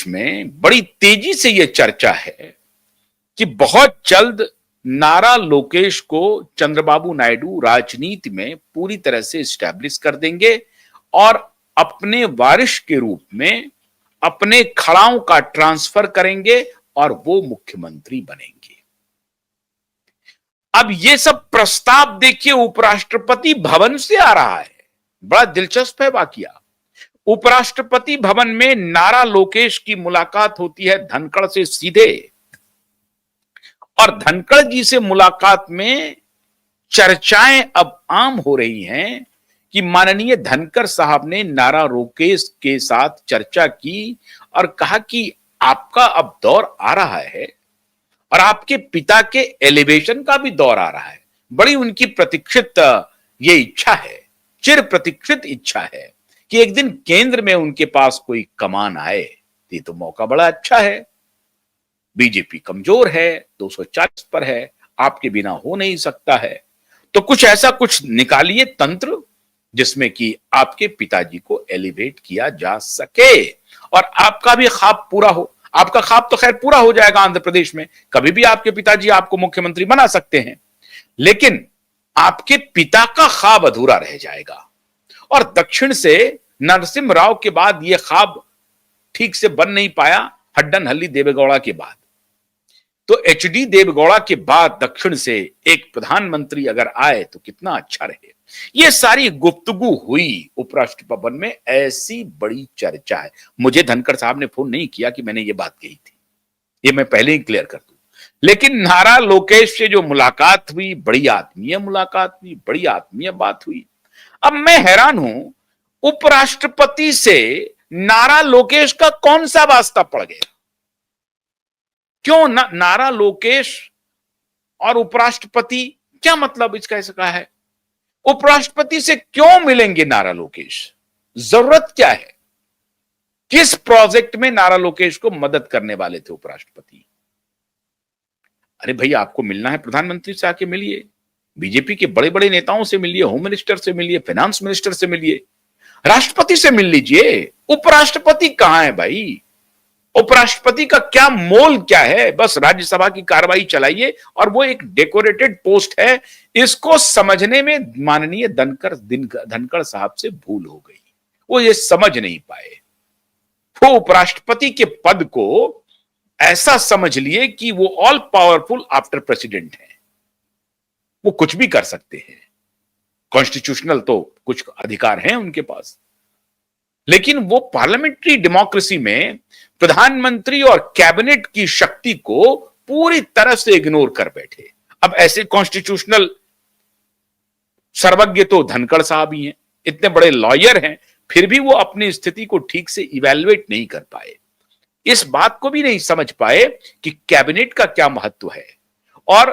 प्रदेश में बड़ी तेजी से यह चर्चा है कि बहुत जल्द नारा लोकेश को चंद्रबाबू नायडू राजनीति में पूरी तरह से स्टैब्लिश कर देंगे और अपने वारिस के रूप में अपने खड़ाओं का ट्रांसफर करेंगे और वो मुख्यमंत्री बनेंगे। अब ये सब प्रस्ताव देखिए उपराष्ट्रपति भवन से आ रहा है। बड़ा दिलचस्प है वाकया। उपराष्ट्रपति भवन में नारा लोकेश की मुलाकात होती है धनखड़ से सीधे, और धनखड़ जी से मुलाकात में चर्चाएं अब आम हो रही हैं कि माननीय धनखड़ साहब ने नारा लोकेश के साथ चर्चा की और कहा कि आपका अब दौर आ रहा है और आपके पिता के एलिवेशन का भी दौर आ रहा है। बड़ी उनकी प्रतीक्षित ये इच्छा है, चिर प्रतीक्षित इच्छा है कि एक दिन केंद्र में उनके पास कोई कमान आए। ये तो मौका बड़ा अच्छा है। बीजेपी कमजोर है, 240 पर है, आपके बिना हो नहीं सकता है। तो कुछ ऐसा कुछ निकालिए तंत्र जिसमें कि आपके पिताजी को एलिवेट किया जा सके और आपका भी ख्वाब पूरा हो। आपका ख्वाब तो खैर पूरा हो जाएगा आंध्र प्रदेश में, कभी भी आपके पिताजी आपको मुख्यमंत्री बना सकते हैं, लेकिन आपके पिता का ख्वाब अधूरा रह जाएगा। और दक्षिण से नरसिम्हा राव के बाद यह ख्वाब ठीक से बन नहीं पाया, हड्डनहल्ली देवेगौड़ा के बाद। तो एचडी देवेगौड़ा के बाद दक्षिण से एक प्रधानमंत्री अगर आए तो कितना अच्छा रहे। यह सारी गुफ्तगू हुई उपराष्ट्रपति भवन में, ऐसी बड़ी चर्चा है। मुझे धनखड़ साहब ने फोन नहीं किया कि मैंने ये बात कही थी, ये मैं पहले ही क्लियर कर दूं। लेकिन नारा लोकेश से जो मुलाकात हुई, बड़ी आत्मीय मुलाकात हुई, बड़ी आत्मीय बात हुई। अब मैं हैरान हूं, उपराष्ट्रपति से नारा लोकेश का कौन सा वास्ता पड़ गया? क्यों नारा लोकेश और उपराष्ट्रपति, क्या मतलब इसका ऐसा है? उपराष्ट्रपति से क्यों मिलेंगे नारा लोकेश? जरूरत क्या है? किस प्रोजेक्ट में नारा लोकेश को मदद करने वाले थे उपराष्ट्रपति? अरे भाई, आपको मिलना है प्रधानमंत्री से आके मिलिए, बीजेपी के बड़े बड़े नेताओं से मिलिए, होम मिनिस्टर से मिलिए, फाइनेंस मिनिस्टर से मिलिए, राष्ट्रपति से मिल लीजिए। उपराष्ट्रपति कहां है भाई? उपराष्ट्रपति का क्या मोल क्या है? बस राज्यसभा की कार्रवाई चलाइए और वो एक डेकोरेटेड पोस्ट है। इसको समझने में माननीय धनखड़ साहब से भूल हो गई, वो ये समझ नहीं पाए। वो उपराष्ट्रपति के पद को ऐसा समझ लिए कि वो ऑल पावरफुल आफ्टर प्रेसिडेंट है, वो कुछ भी कर सकते हैं, कॉन्स्टिट्यूशनल तो कुछ अधिकार हैं उनके पास। लेकिन वो पार्लियामेंट्री डेमोक्रेसी में प्रधानमंत्री और कैबिनेट की शक्ति को पूरी तरह से इग्नोर कर बैठे। अब ऐसे कॉन्स्टिट्यूशनल सर्वज्ञ तो धनखड़ साहब ही हैं, इतने बड़े लॉयर हैं, फिर भी वो अपनी स्थिति को ठीक से इवैल्यूएट नहीं कर पाए। इस बात को भी नहीं समझ पाए कि कैबिनेट का क्या महत्व है और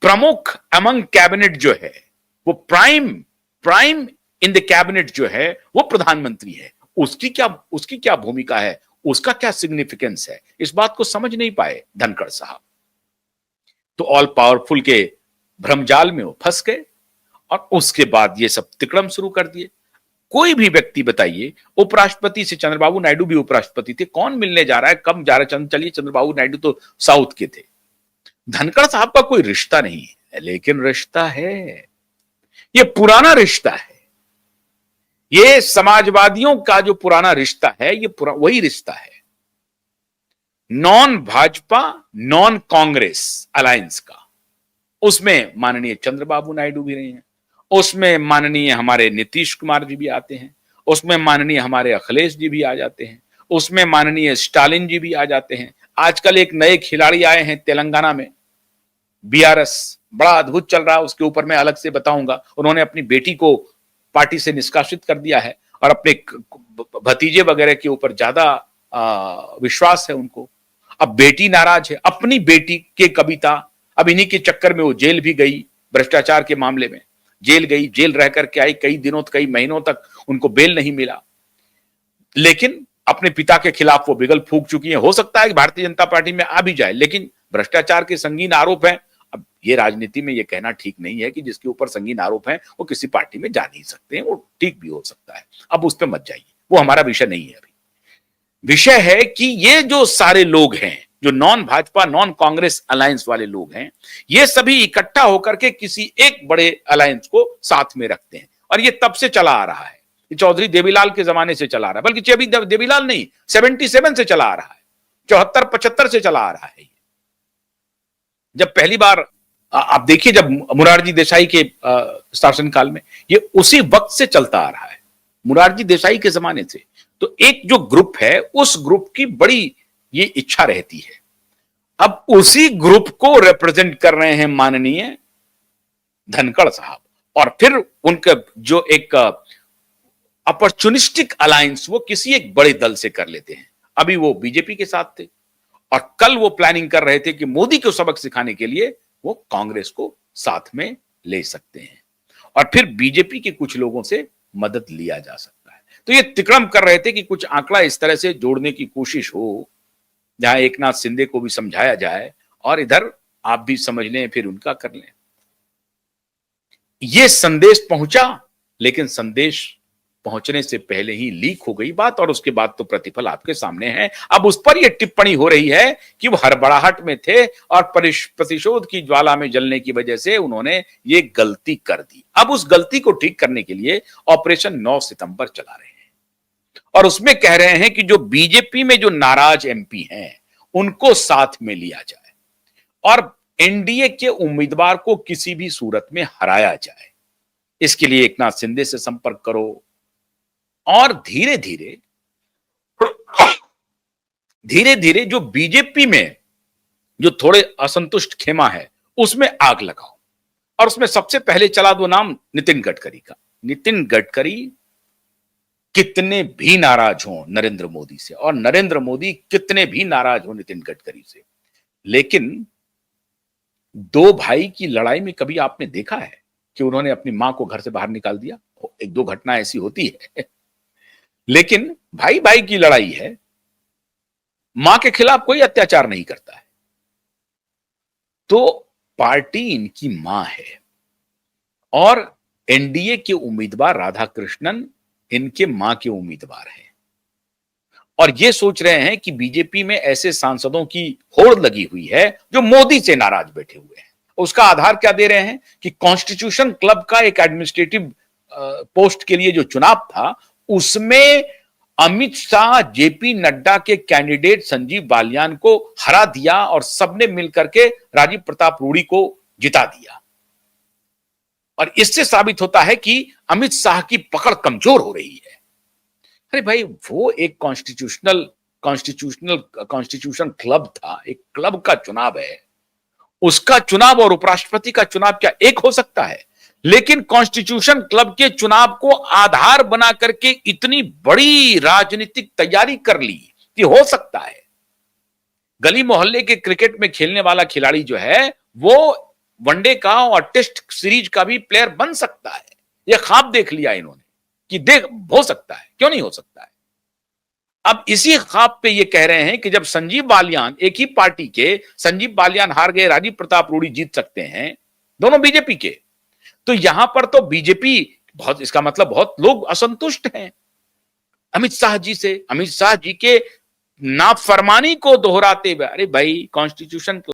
प्रमुख अमंग कैबिनेट जो है, वो प्राइम इन द कैबिनेट जो है वो प्रधानमंत्री है। उसकी क्या भूमिका है, उसका क्या सिग्निफिकेंस है, इस बात को समझ नहीं पाए धनखड़ साहब। तो ऑल पावरफुल के भ्रमजाल में वो फंस गए और उसके बाद ये सब तिकड़म शुरू कर दिए। कोई भी व्यक्ति बताइए, उपराष्ट्रपति से, चंद्रबाबू नायडू भी उपराष्ट्रपति थे, कौन मिलने जा रहा है, कब जा रहा है? चलिए, चंद्रबाबू नायडू तो साउथ के थे, धनखड़ साहब का कोई रिश्ता नहीं है, लेकिन रिश्ता है, ये पुराना रिश्ता है। ये समाजवादियों का जो पुराना रिश्ता है, ये वही रिश्ता है, non Bhajpa non Congress alliance का। उसमें माननीय चंद्रबाबू नायडू भी रहे हैं, उसमें माननीय हमारे नीतीश कुमार जी भी आते हैं, उसमें माननीय हमारे अखिलेश जी भी आ जाते हैं, उसमें माननीय स्टालिन जी भी आ जाते हैं। आजकल एक नए खिलाड़ी आए हैं तेलंगाना में, बीआरएस, बड़ा अद्भुत चल रहा है, उसके ऊपर मैं अलग से बताऊंगा। उन्होंने अपनी बेटी को पार्टी से निष्कासित कर दिया है और अपने भतीजे वगैरह के ऊपर ज्यादा विश्वास है उनको। अब बेटी नाराज है, अपनी बेटी के कविता, अब इन्हीं के चक्कर में वो जेल भी गई, भ्रष्टाचार के मामले में जेल गई, जेल रह करके आई, कई दिनों कई महीनों तक उनको बेल नहीं मिला, लेकिन अपने पिता के खिलाफ वो बिगल फूंक चुकी है। हो सकता है कि भारतीय जनता पार्टी में आ भी जाए, लेकिन भ्रष्टाचार के संगीन आरोप हैं। अब ये राजनीति में ये कहना ठीक नहीं है कि जिसके ऊपर संगीन आरोप हैं वो किसी पार्टी में जा नहीं सकते हैं, वो ठीक भी हो सकता है। अब उस पर मत जाइए, वो हमारा विषय नहीं है अभी। विषय है कि ये जो सारे लोग हैं, जो non Bhajpa non Congress alliance वाले लोग हैं, ये सभी इकट्ठा होकर के किसी एक बड़े अलायंस को साथ में रखते हैं। और ये तब से चला आ रहा है, ये चौधरी देवीलाल के जमाने से चला आ रहा है, बल्कि अभी देवीलाल नहीं, 77 से चला आ रहा है, 74-75 से चला आ रहा है। जब पहली बार आप देखिए, जब मुरारजी देसाई के शासनकाल में, ये उसी वक्त से चलता आ रहा है, मुरारजी देसाई के जमाने से। तो एक जो ग्रुप है, उस ग्रुप की बड़ी ये इच्छा रहती है। अब उसी ग्रुप को रिप्रेजेंट कर रहे हैं माननीय धनखड़ साहब, और फिर उनका जो एक अपॉर्चुनिस्टिक अलायंस वो किसी एक बड़े दल से कर लेते हैं। अभी वो बीजेपी के साथ थे, और कल वो प्लानिंग कर रहे थे कि मोदी को सबक सिखाने के लिए वो कांग्रेस को साथ में ले सकते हैं, और फिर बीजेपी के कुछ लोगों से मदद लिया जा सकता है। तो ये तिक्रम कर रहे थे कि कुछ आंकड़ा इस तरह से जोड़ने की कोशिश हो, जहां एकनाथ शिंदे को भी समझाया जाए और इधर आप भी समझ लें, फिर उनका कर लें। ये संदेश पहुंचा, लेकिन संदेश पहुंचने से पहले ही लीक हो गई बात, और उसके बाद तो प्रतिफल आपके सामने है। अब उस पर यह टिप्पणी हो रही है कि वो हड़बड़ाहट में थे और प्रतिशोध की ज्वाला में जलने की वजह से उन्होंने ये गलती कर दी। अब उस गलती को ठीक करने के लिए ऑपरेशन 9 सितंबर चला रहे हैं, और उसमें कह रहे हैं कि जो बीजेपी में जो नाराज एमपी हैं उनको साथ में लिया जाए, और एनडीए के उम्मीदवार को किसी भी सूरत में हराया जाए। इसके लिए एकनाथ शिंदे से संपर्क करो, और धीरे धीरे जो बीजेपी में जो थोड़े असंतुष्ट खेमा है उसमें आग लगाओ। और उसमें सबसे पहले चला दो नाम नितिन गडकरी का। नितिन गडकरी कितने भी नाराज हो नरेंद्र मोदी से, और नरेंद्र मोदी कितने भी नाराज हो नितिन गडकरी से, लेकिन दो भाई की लड़ाई में कभी आपने देखा है कि उन्होंने अपनी मां को घर से बाहर निकाल दिया? एक दो घटना ऐसी होती है, लेकिन भाई भाई की लड़ाई है, मां के खिलाफ कोई अत्याचार नहीं करता है। तो पार्टी इनकी मां है, और एनडीए के उम्मीदवार राधाकृष्णन इनके मां के उम्मीदवार हैं, और ये सोच रहे हैं कि बीजेपी में ऐसे सांसदों की होड़ लगी हुई है जो मोदी से नाराज बैठे हुए हैं। उसका आधार क्या दे रहे हैं कि कॉन्स्टिट्यूशन क्लब का एक एडमिनिस्ट्रेटिव पोस्ट के लिए जो चुनाव था, उसमें अमित शाह जेपी नड्डा के कैंडिडेट संजीव बालियान को हरा दिया, और सबने मिलकर के राजीव प्रताप रूडी को जिता दिया। और इससे साबित होता है कि अमित शाह की पकड़ कमजोर हो रही है। अरे भाई, वो एक कॉन्स्टिट्यूशन क्लब था, एक क्लब का चुनाव है, उसका चुनाव और उपराष्ट्रपति का चुनाव क्या एक हो सकता है? लेकिन कॉन्स्टिट्यूशन क्लब के चुनाव को आधार बना करके इतनी बड़ी राजनीतिक तैयारी कर ली कि हो सकता है गली मोहल्ले के क्रिकेट में खेलने वाला खिलाड़ी जो है वो वनडे का और टेस्ट सीरीज का भी प्लेयर बन सकता है। यह ख्वाब देख लिया इन्होंने कि देख हो सकता है, क्यों नहीं हो सकता है। अब इसी ख्वाब पे ये कह रहे हैं कि जब संजीव बालियान, एक ही पार्टी के संजीव बालियान हार गए, राजीव प्रताप रूडी जीत सकते हैं, दोनों बीजेपी के, तो यहां पर तो बीजेपी बहुत, इसका मतलब बहुत लोग असंतुष्ट हैं अमित शाह जी से, अमित शाह जी के नाफरमानी को दोहराते हुए। अरे भाई, कॉन्स्टिट्यूशन